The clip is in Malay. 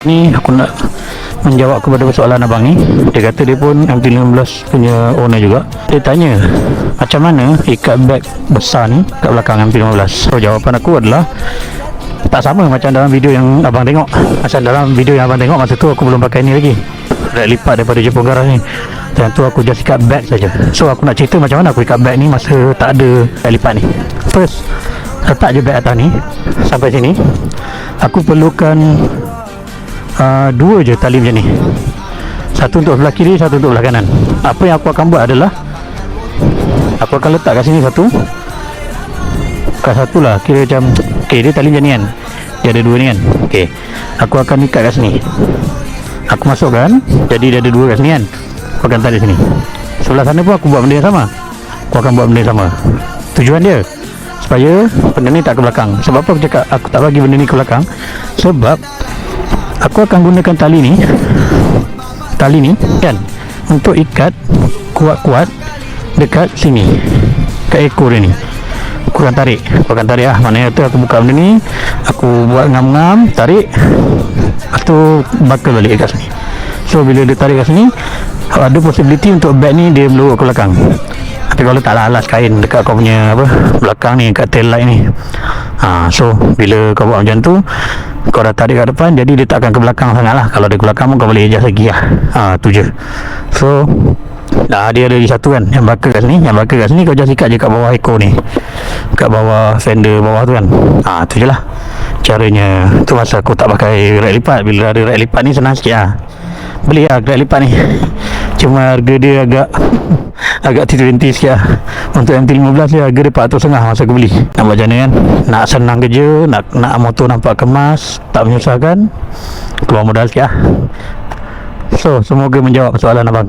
Ni aku nak menjawab kepada soalan abang ni. Dia kata dia pun MT-15 punya owner juga. Dia tanya macam mana ikat beg besar ni kat belakang MT-15. So jawapan aku adalah tak sama macam dalam video yang abang tengok. Macam dalam video yang abang tengok, masa tu aku belum pakai ni lagi, rek lipat daripada Jepun Garage ni. Dan tu aku just ikat beg saja. So aku nak cerita macam mana aku ikat beg ni masa tak ada rek lipat ni. First, letak je beg atas ni sampai sini. Aku perlukan dua je tali macam ni, satu untuk sebelah kiri, satu untuk sebelah kanan. Apa yang aku akan buat adalah aku akan letak kat sini satu, kat satu lah, kira macam dia tali macam ni kan, dia ada dua ni kan. Aku akan ikat kat sini, aku masukkan, jadi dia ada dua kat sini kan. Aku akan tarik sini. Sebelah sana pun aku buat benda yang sama, aku akan buat benda yang sama. Tujuan dia supaya benda ni tak ke belakang. Sebab apa aku cakap aku tak bagi benda ni ke belakang? Sebab aku akan gunakan tali ni kan, untuk ikat kuat-kuat dekat sini, kat ekor dia ni. Aku akan tarik maknanya tu aku buka benda ni, aku buat ngam-ngam, tarik, lepas tu bakal balik kat sini. So bila dia tarik kat sini, ada possibility untuk beg ni dia meluruk ke belakang. Tapi kalau tak alas kain dekat kau punya belakang ni, kat tail light ni, so bila kau buat macam tu, kau dah tarik kat depan, jadi dia tak akan ke belakang sangat lah. Kalau dia ke belakang pun kau boleh adjust lagi lah. Tu je. So dia ada di satu kan, yang bakal kat sini, kau just ikat je kat bawah ekor ni, kat bawah fender bawah tu kan. Tu je lah caranya. Tu masa aku tak pakai rek lipat. Bila ada rek lipat ni senang sikit lah. Beli lah rek lipat ni, cuma harga dia agak T20 sikit lah. Untuk MT-15 dia harga dia 400 setengah masa aku beli. Nak buat macam mana kan, nak senang kerja, nak motor nampak kemas, tak menyusahkan, keluar modal sikit lah. So semoga menjawab soalan abang.